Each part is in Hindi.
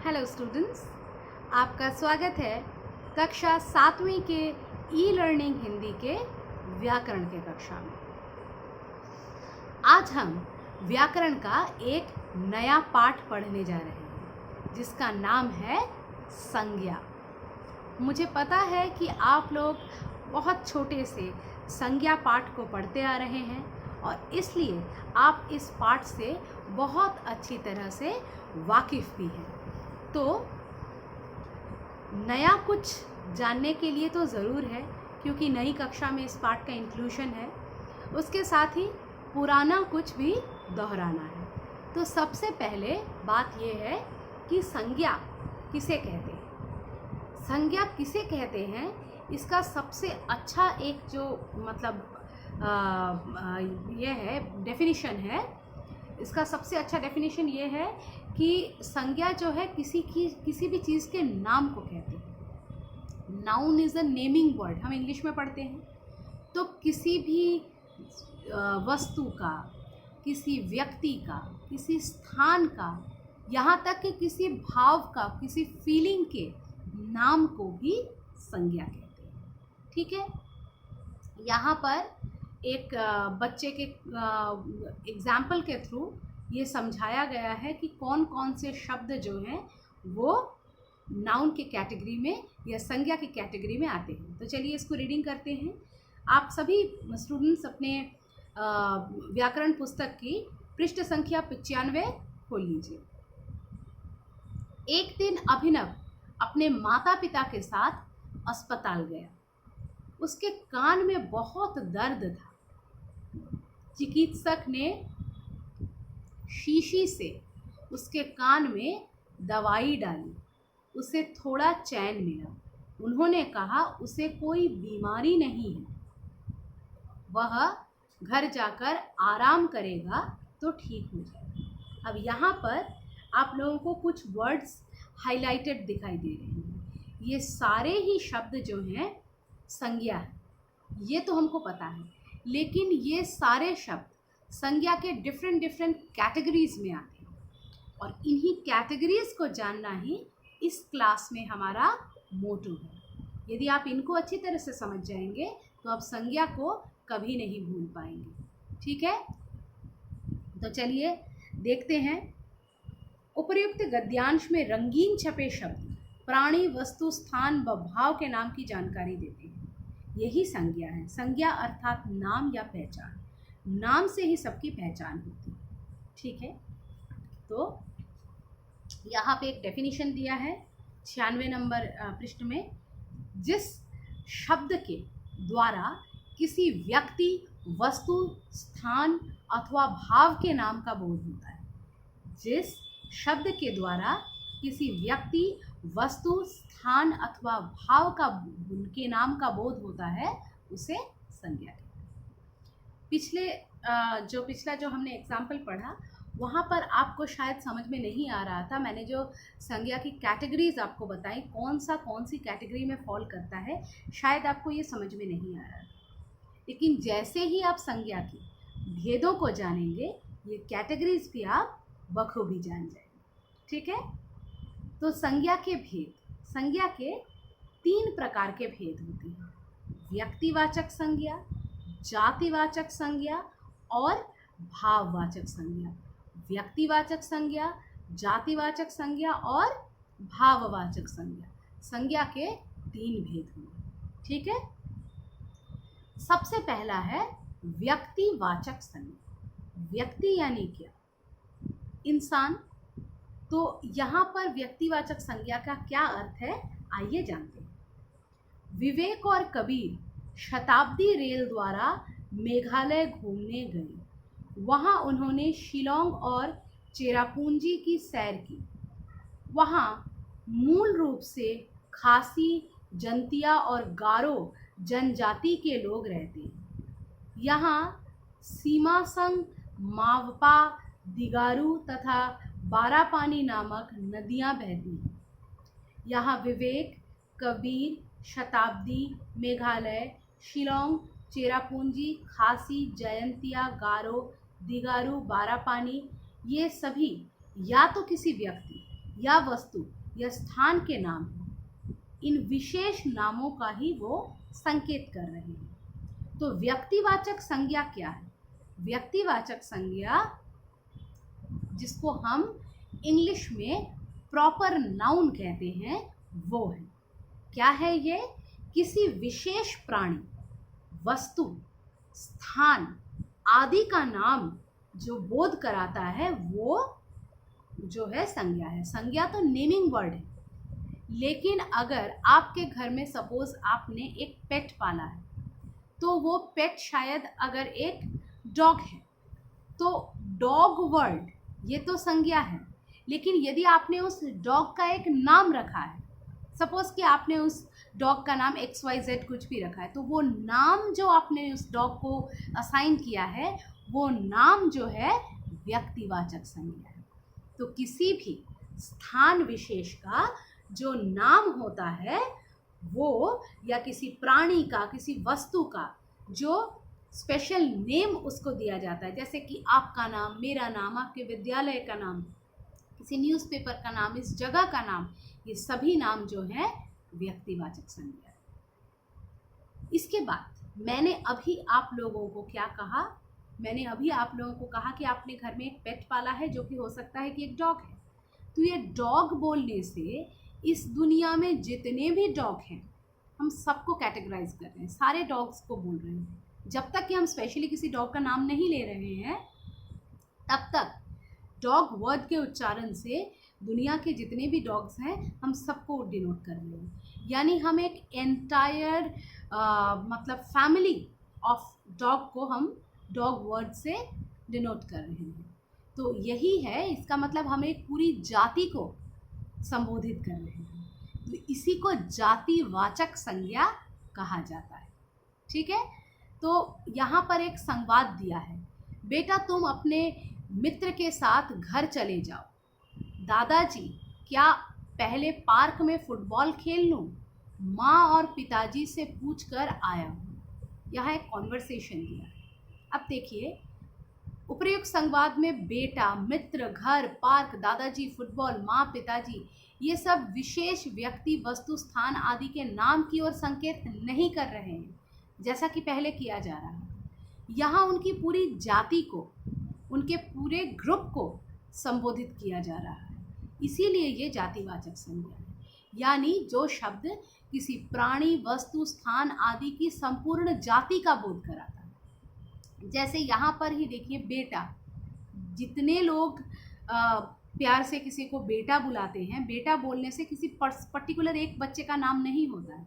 हेलो स्टूडेंट्स, आपका स्वागत है कक्षा 7वीं के ई लर्निंग हिंदी के व्याकरण के कक्षा में। आज हम व्याकरण का एक नया पाठ पढ़ने जा रहे हैं जिसका नाम है संज्ञा। मुझे पता है कि आप लोग बहुत छोटे से संज्ञा पाठ को पढ़ते आ रहे हैं और इसलिए आप इस पाठ से बहुत अच्छी तरह से वाकिफ़ भी हैं। तो नया कुछ जानने के लिए तो ज़रूर है, क्योंकि नई कक्षा में इस पाठ का इंक्लूशन है। उसके साथ ही पुराना कुछ भी दोहराना है। तो सबसे पहले बात यह है कि संज्ञा किसे कहते हैं। संज्ञा किसे कहते हैं, इसका सबसे अच्छा एक जो यह है डेफिनेशन है। इसका सबसे अच्छा डेफिनेशन ये है कि संज्ञा जो है किसी भी चीज़ के नाम को कहते हैं। Noun is a naming word, हम इंग्लिश में पढ़ते हैं। तो किसी भी वस्तु का, किसी व्यक्ति का, किसी स्थान का, यहाँ तक कि किसी भाव का, किसी फीलिंग के नाम को भी संज्ञा कहते हैं। ठीक है। यहाँ पर एक बच्चे के एग्जाम्पल के थ्रू ये समझाया गया है कि कौन कौन से शब्द जो हैं वो नाउन के कैटेगरी में या संज्ञा की कैटेगरी में आते हैं। तो चलिए इसको रीडिंग करते हैं। आप सभी स्टूडेंट्स अपने व्याकरण पुस्तक की पृष्ठ संख्या 95 खोल लीजिए। एक दिन अभिनव अपने माता पिता के साथ अस्पताल गया। उसके कान में बहुत दर्द था। चिकित्सक ने शीशी से उसके कान में दवाई डाली। उसे थोड़ा चैन मिला। उन्होंने कहा उसे कोई बीमारी नहीं है, वह घर जाकर आराम करेगा तो ठीक हो जाएगा। अब यहाँ पर आप लोगों को कुछ वर्ड्स हाइलाइटेड दिखाई दे रहे हैं। ये सारे ही शब्द जो हैं संज्ञा है, ये तो हमको पता है, लेकिन ये सारे शब्द संज्ञा के डिफरेंट कैटेगरीज में आते हैं और इन्हीं कैटेगरीज को जानना ही इस क्लास में हमारा मोटो है। यदि आप इनको अच्छी तरह से समझ जाएंगे तो आप संज्ञा को कभी नहीं भूल पाएंगे। ठीक है, तो चलिए देखते हैं। उपर्युक्त गद्यांश में रंगीन छपे शब्द प्राणी, वस्तु, स्थान व भाव के नाम की जानकारी देते हैं। यही संज्ञा है। संज्ञा अर्थात नाम या पहचान। नाम से ही सबकी पहचान होती है। ठीक है, तो यहाँ पे एक डेफिनेशन दिया है 96 नंबर पृष्ठ में। जिस शब्द के द्वारा किसी व्यक्ति, वस्तु, स्थान अथवा भाव के नाम का बोध होता है। जिस शब्द के द्वारा किसी व्यक्ति, वस्तु, स्थान अथवा भाव का के नाम का बोध होता है उसे संज्ञा कहते हैं। पिछला जो हमने एग्जाम्पल पढ़ा वहाँ पर आपको शायद समझ में नहीं आ रहा था। मैंने जो संज्ञा की कैटेगरीज आपको बताई, कौन सी कैटेगरी में फॉल करता है, शायद आपको ये समझ में नहीं आ रहा था। लेकिन जैसे ही आप संज्ञा के भेदों को जानेंगे, ये कैटेगरीज भी आप बखूबी जान जाएंगे। ठीक है, तो संज्ञा के भेद। संज्ञा के 3 प्रकार के भेद होते हैं: व्यक्तिवाचक संज्ञा, जातिवाचक संज्ञा और भाववाचक संज्ञा। व्यक्तिवाचक संज्ञा, जातिवाचक संज्ञा और भाववाचक संज्ञा। संज्ञा के 3 भेद हुए। ठीक है, सबसे पहला है व्यक्तिवाचक संज्ञा। व्यक्ति यानी क्या? इंसान। तो यहाँ पर व्यक्तिवाचक संज्ञा का क्या अर्थ है, आइए जानते हैं। विवेक और कबीर शताब्दी रेल द्वारा मेघालय घूमने गए। वहाँ उन्होंने शिलोंग और चेरापूंजी की सैर की। वहाँ मूल रूप से खासी, जंतिया और गारो जनजाति के लोग रहते हैं। यहाँ सीमासंग, मावपा, दिगारू तथा बारापानी नामक नदियाँ बहती हैं। यहाँ विवेक, कबीर, शताब्दी, मेघालय, शिलोंग, चेरापूंजी, खासी, जयंतिया, गारो, दिगारू, बारापानी, ये सभी या तो किसी व्यक्ति या वस्तु या स्थान के नाम हैं, इन विशेष नामों का ही वो संकेत कर रहे हैं। तो व्यक्तिवाचक संज्ञा क्या है? व्यक्तिवाचक संज्ञा, जिसको हम इंग्लिश में प्रॉपर नाउन कहते हैं, वो है, क्या है ये? किसी विशेष प्राणी, वस्तु, स्थान आदि का नाम जो बोध कराता है, वो जो है संज्ञा है। संज्ञा तो नेमिंग वर्ड है, लेकिन अगर आपके घर में सपोज आपने एक पेट पाला है, तो वो पेट शायद अगर एक डॉग है, तो डॉग वर्ड ये तो संज्ञा है, लेकिन यदि आपने उस डॉग का एक नाम रखा है, सपोज कि आपने उस डॉग का नाम XYZ कुछ भी रखा है, तो वो नाम जो आपने उस डॉग को असाइन किया है, वो नाम जो है व्यक्तिवाचक संज्ञा है। तो किसी भी स्थान विशेष का जो नाम होता है, वो या किसी प्राणी का, किसी वस्तु का जो स्पेशल नेम उसको दिया जाता है, जैसे कि आपका नाम, मेरा नाम, आपके विद्यालय का नाम, किसी न्यूज़पेपर का नाम, इस जगह का नाम, ये सभी नाम जो है व्यक्तिवाचक संज्ञा है। इसके बाद मैंने अभी आप लोगों को क्या कहा? मैंने अभी आप लोगों को कहा कि आपने घर में एक पेट पाला है, जो कि हो सकता है कि एक डॉग है। तो ये डॉग बोलने से इस दुनिया में जितने भी डॉग हैं, हम सबको कैटेगराइज कर रहे हैं, सारे डॉग्स को बोल रहे हैं। जब तक कि हम स्पेशली किसी डॉग का नाम नहीं ले रहे हैं, तब तक डॉग वर्ड के उच्चारण से दुनिया के जितने भी डॉग्स हैं, हम सबको डिनोट कर रहे हैं। यानी हम एक एंटायर मतलब फैमिली ऑफ डॉग को हम डॉग वर्ड से डिनोट कर रहे हैं। तो यही है, इसका मतलब हम एक पूरी जाति को संबोधित कर रहे हैं। तो इसी को जातिवाचक संज्ञा कहा जाता है। ठीक है, तो यहाँ पर एक संवाद दिया है, बेटा तुम अपने मित्र के साथ घर चले जाओ। दादाजी, क्या पहले पार्क में फुटबॉल खेल लूँ? माँ और पिताजी से पूछकर आया हूँ। यहाँ एक कॉन्वर्सेशन दिया है। अब देखिए, उपर्युक्त संवाद में बेटा, मित्र, घर, पार्क, दादाजी, फुटबॉल, माँ, पिताजी, ये सब विशेष व्यक्ति, वस्तु, स्थान आदि के नाम की ओर संकेत नहीं कर रहे हैं, जैसा कि पहले किया जा रहा है। यहाँ उनकी पूरी जाति को, उनके पूरे ग्रुप को संबोधित किया जा रहा है, इसीलिए ये जातिवाचक संज्ञा है। यानी जो शब्द किसी प्राणी, वस्तु, स्थान आदि की संपूर्ण जाति का बोध कराता है। जैसे यहाँ पर ही देखिए, बेटा, जितने लोग प्यार से किसी को बेटा बुलाते हैं, बेटा बोलने से किसी पर्टिकुलर एक बच्चे का नाम नहीं होता है,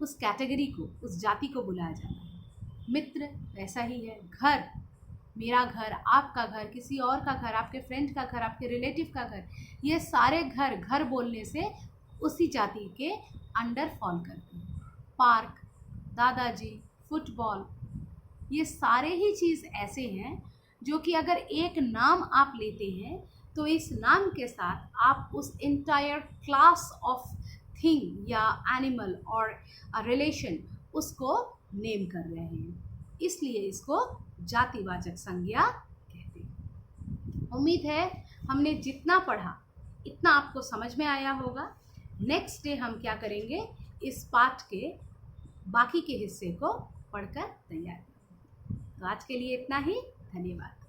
उस कैटेगरी को, उस जाति को बुलाया जाता है। मित्र वैसा ही है, घर, मेरा घर, आपका घर, किसी और का घर, आपके फ्रेंड का घर, आपके रिलेटिव का घर, ये सारे घर, घर बोलने से उसी जाति के अंडर फॉल करते हैं। पार्क, दादाजी, फुटबॉल, ये सारे ही चीज़ ऐसे हैं जो कि अगर एक नाम आप लेते हैं, तो इस नाम के साथ आप उस इंटायर क्लास ऑफ थिंग या एनिमल और रिलेशन, उसको नेम कर रहे हैं, इसलिए इसको जातिवाचक संज्ञा कहते हैं। उम्मीद है हमने जितना पढ़ा इतना आपको समझ में आया होगा। नेक्स्ट डे हम क्या करेंगे, इस पाठ के बाकी के हिस्से को पढ़कर तैयार करेंगे। तो आज के लिए इतना ही, धन्यवाद।